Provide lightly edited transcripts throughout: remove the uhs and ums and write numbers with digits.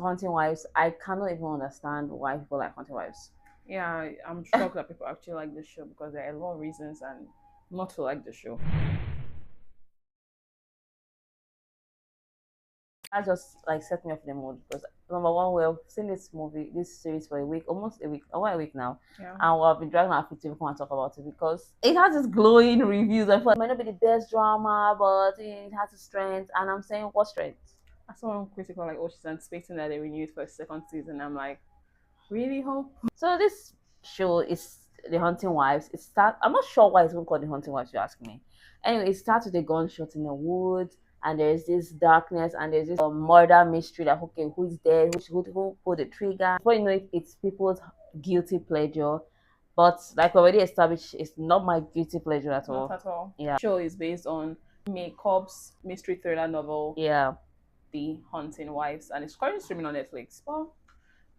Haunting Wives, I cannot even understand why people like Haunting Wives. Yeah, I'm shocked that people actually like the show because there are a lot of reasons and not to like the show. That just like set me off in the mood because number one, we've seen this series for a week, almost a week, over a week now, Yeah. and we've been dragging our feet to come and talk about it because it has this glowing reviews. I feel like it might not be the best drama, but it has a strength, and I'm saying what strength? I saw one critical like, oh, she's anticipating that they renewed for a second season. I'm like, really, Hope? So this show is The Haunting Wives. It start. I'm not sure why it's even called The Haunting Wives. You ask me. Anyway, it starts with a gunshot in the woods, and there's this darkness, and there's this murder mystery. That okay, who is dead? Who pulled the trigger? Before you know it, it's people's guilty pleasure. But like already established, it's not my guilty pleasure at Not all. at all. Yeah. The show is based on May Cobb's mystery thriller novel, Yeah. The Haunting Wives, and it's currently streaming on Netflix. Well,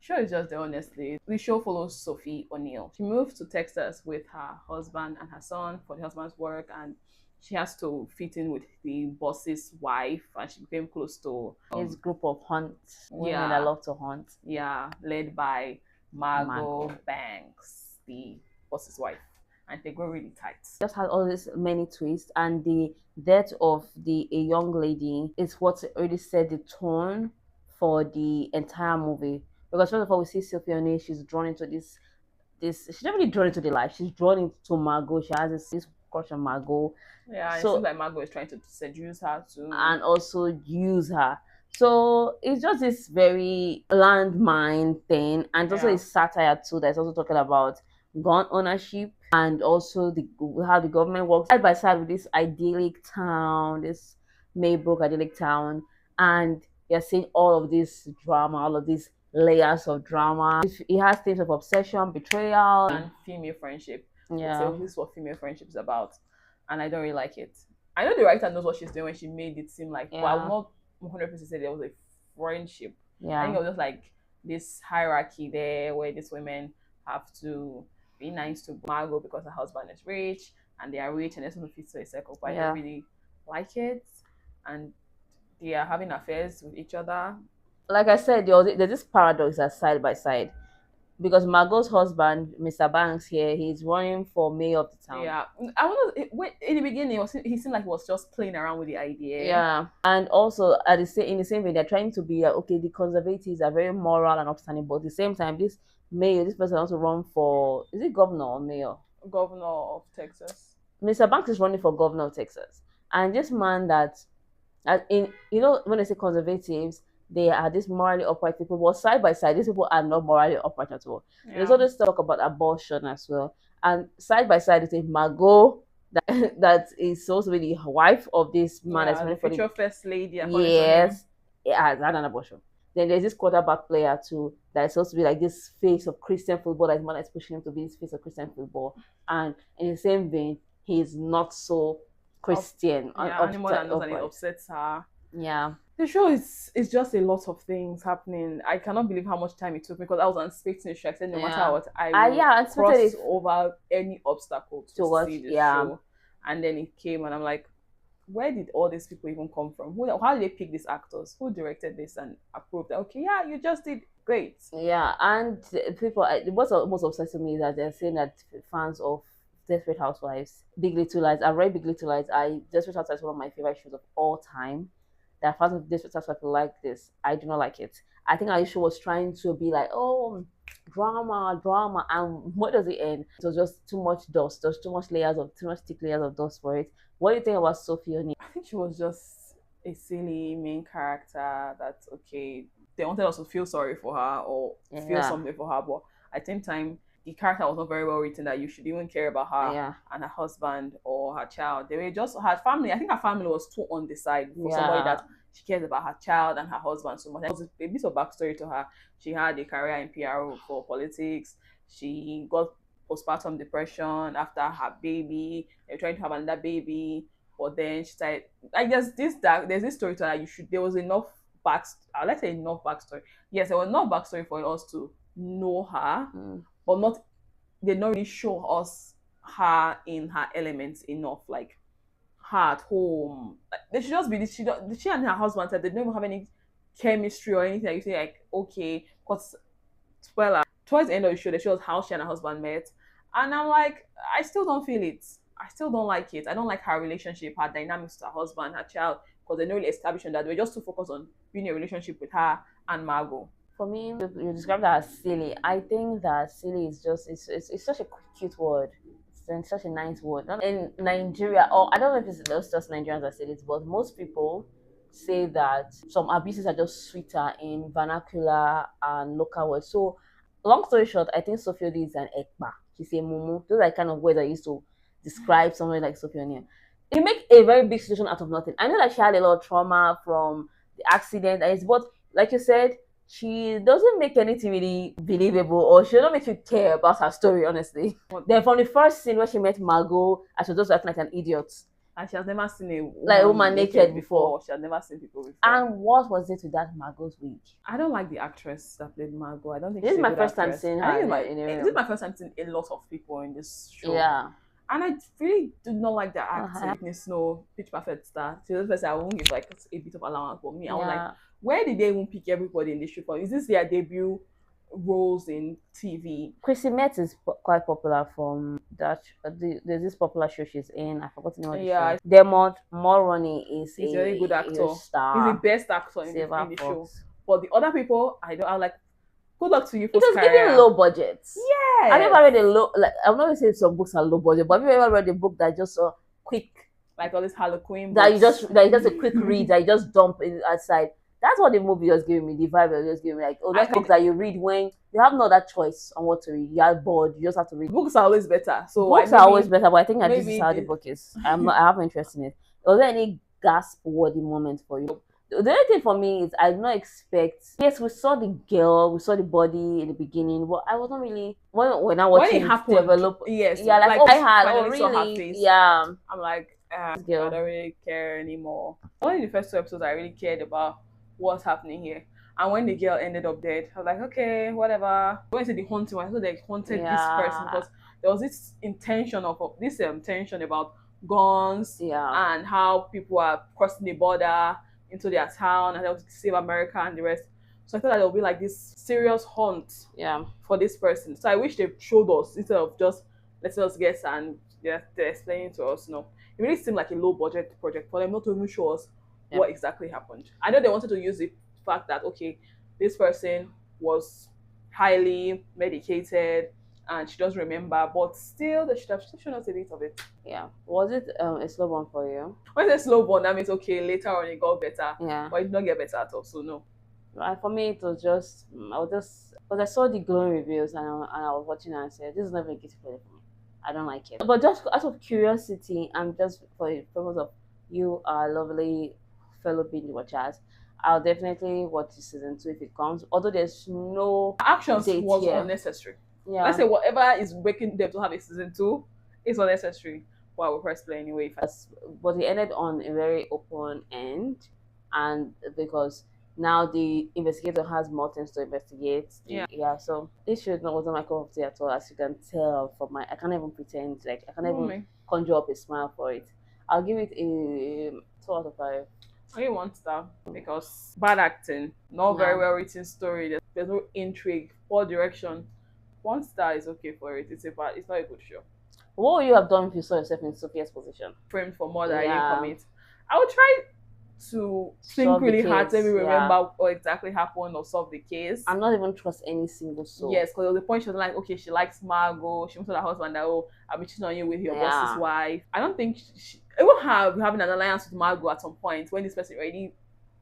show is just there, honestly. The show follows Sophie O'Neill. She moved to Texas with her husband and her son for the husband's work, and she has to fit in with the boss's wife, and she became close to This group of women that yeah, love to hunt. yeah, led by Margot Margot. Banks, the boss's wife, and they grow really tight. Just had all these many twists, and the death of a young lady is what already set the tone for the entire movie. Because first of all, we see Sophie O'Neill, she's drawn into this she's not really drawn into the life, she's drawn into Margot. She has this crush on Margot. Yeah, it So seems like Margot is trying to seduce her to. and also use her. So it's just this very landmine thing, and also Yeah. a satire too that's also talking about gun ownership and also how the government works side by side with this idyllic town, this Maybrook idyllic town, and you're seeing all of this drama, all of these layers of drama. It has themes of obsession, betrayal, And female friendship. yeah. So this is what female friendship is about, and I don't really like it. I know the writer knows what she's doing when she made it seem like, but I will not 100% say there was a friendship. I think it was just like this hierarchy there where these women have to be nice to Margot because her husband is rich and they are rich and they want to fit to a circle. But I don't really like it, and they are having affairs with each other. Like I said, there's this paradox that's side by side because Margot's husband, Mr. Banks here, he's running for mayor of the town. Yeah, I want to. In the beginning, he seemed like he was just playing around with the idea. Yeah, and also in the same way, they're trying to be like, okay, the conservatives are very moral and upstanding, but at the same time, this person wants to run for, is it governor or mayor? Governor of Texas. Mr. Banks is running for governor of Texas, and this man that, when they say conservatives, they are these morally upright people, but side by side, these people are not morally upright at all. Yeah. There's all this talk about abortion as well, and side by side, it's a Margot that is supposed to be the wife of this man that's running for the future first lady. Yes, has had an abortion. Then there's this quarterback player too that's supposed to be like this face of Christian football. That his mother is pushing him to be this face of Christian football, and in the same vein, he's not so Christian. Anymore than knows, and it upsets her. Yeah. The show is just a lot of things happening. I cannot believe how much time it took me because I was anticipating it. I said no matter what, I will cross over any obstacle to see the show. And then it came, and I'm like, where did all these people even come from? How did they pick these actors? Who directed this and approved that? Okay, yeah, you just did great. Yeah, and people, what's most obsessing me is that they're saying that fans of Desperate Housewives, Big Little Lies, I read Big Little Lies. Desperate Housewives is one of my favorite shows of all time. That fans of Desperate Housewives like this. I do not like it. I think Aisha was trying to be like, oh, drama, and what does it end? It was just too much dust. There's too much thick layers of dust for it. What do you think about Sophie O'Neill? I think she was just a silly main character that, okay, they wanted us to feel sorry for her or feel something for her, but at the same time, the character was not very well written that you should even care about her and her husband or her child. They were just her family. I think her family was too on the side for somebody that she cares about her child and her husband so much. There was a bit of backstory to her. She had a career in PR for politics. She got postpartum depression after her baby. They were trying to have another baby, but then she started. I guess there's this story to her. There was enough let's say enough backstory. Yes, there was enough backstory for us to know her. But they not really show us her in her elements enough, like her at home. Like, they should just be she and her husband said they don't even have any chemistry or anything that you say like, okay, because spoiler, towards the end of the show, they show us how she and her husband met. And I'm like, I still don't feel it. I still don't like it. I don't like her relationship, her dynamics with her husband, her child, because they know really established that. They were just too focused on being in a relationship with her and Margot. For me, you described that as silly. I think that silly is just it's such a cute word. It's such a nice word. In Nigeria, or I don't know if it's just Nigerians that say this, but most people say that some abuses are just sweeter in vernacular and local words. So, long story short, I think Sophie is an ekpa. She's a mumu. Those are kind of words I used to describe someone like Sophie O'Neill. You make a very big situation out of nothing. I know that she had a lot of trauma from the accident, and it's but like you said, she doesn't make anything really believable, or she doesn't make you care about her story, honestly. Then from the first scene where she met Margot, and she was just acting like an idiot. And she has never seen a woman naked before. She has never seen people before. And what was it with that Margot's wig? I don't like the actress that played Margot. I don't think this is my first time seeing her. This is my first time seeing a lot of people in this show. Yeah. And I really do not like the acting. Snow, Pitch Perfect star. So this person, I won't give like a bit of allowance for me. I was like, where did they even pick everybody in this show for? Is this their debut roles in TV? Chrissy Metz is quite popular from that. There's this popular show she's in. I forgot the name of the show. Dermot Mulroney is a very good actor. Star. He's the best actor in the show. But the other people, I'm like, good luck to you for career. Giving low budgets. Yeah. Have you ever read a low? Like I'm not saying some books are low budget, but have you ever read a book that just quick, like all this Harlequin that you just a quick read that you just dump it aside? That's what the movie was giving me. The vibe was just giving me like, those books that you read when you have no other choice on what to read. You are bored. You just have to read. Books are always better. So books are always better, but I think that this is how the book is. I have no interest in it. Was there any gasp-worthy moment for you? The only thing for me is I did not expect. Yes, we saw the girl, we saw the body in the beginning, but I wasn't really when I watched it develop. Yes, yeah, like I had really, saw her face. Yeah. I'm like, I don't really care anymore. Only the first 2 episodes I really cared about what's happening here. And when the girl ended up dead, I was like, okay, whatever. When I said the haunting, I thought they haunted this person because there was this intention tension about guns and how people are crossing the border into their town and help to save America and the rest. So I thought that there would be like this serious hunt for this person. So I wish they showed us instead of just letting us guess and they're explaining to us. No, it really seemed like a low budget project for them not to even show us what exactly happened. I know they wanted to use the fact that, okay, this person was highly medicated and she doesn't remember, but still they should have shown us a bit of it. Yeah. Was it a slow burn for you? When it's a slow burn, that means okay, later on it got better. Yeah. But it did not get better at all, so no. For me, it was just, because I saw the glowing reviews and I was watching and I said, this is not even a good for me. I don't like it. But just out of curiosity and just for the purpose of you, our lovely fellow binge watchers, I'll definitely watch season 2 if it comes. Although there's no actions was unnecessary. Yeah. Let's say whatever is making them to have a season 2 is unnecessary. Well, we'll press play anyway. But it ended on a very open end, and because now the investigator has more things to investigate. So this should not wasn't my cup of tea at all, as you can tell from I can't even pretend, like I can't even conjure up a smile for it. I'll give it a 2 out of 5. Only 1 star because bad acting, not very well written story. There's no intrigue, poor direction. 1 star is okay for it. It's not a good show. What would you have done if you saw yourself in Sophia's position? Framed for murder, I didn't commit. I would try to think really hard to remember what exactly happened or solve the case. I'm not even trust any single soul. Yes, because there was a point she was like, okay, she likes Margot. She went to her husband that, oh, I'll be cheating on you with your boss's wife. I don't think it will having an alliance with Margot at some point when this person already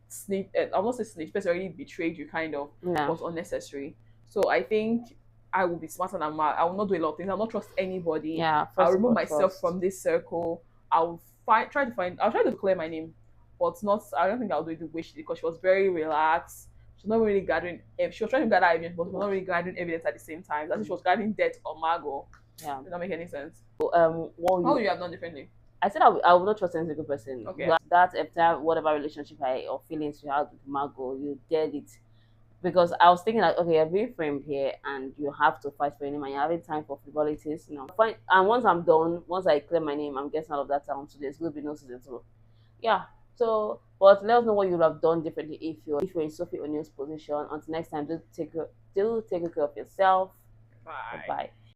snitched. I won't say snitched, person already betrayed you, kind of. Was unnecessary. So I think I will be smarter than Margot. I will not do a lot of things. I'll not trust anybody. I'll remove myself from this circle. I'll try to clear my name. But I don't think I'll do it the way she did, because she was very relaxed. She was not really gathering. She was trying to gather evidence, but she was not really gathering evidence at the same time. That's she was gathering death on Margot. Yeah, did not make any sense. So, how would you have done differently? I said I would not trust any single person. Okay. That after whatever relationship or feelings you had with Margot, you did it. Because I was thinking like, okay, I've been framed here and you have to fight for your name and you're having time for frivolities, Fine. And once I'm done, once I clear my name, I'm getting out of that town, so there's going to be no season 2. Yeah. So, but let us know what you would have done differently if you're in Sophie O'Neill's position. Until next time, do take good care of yourself. Bye Bye. bye.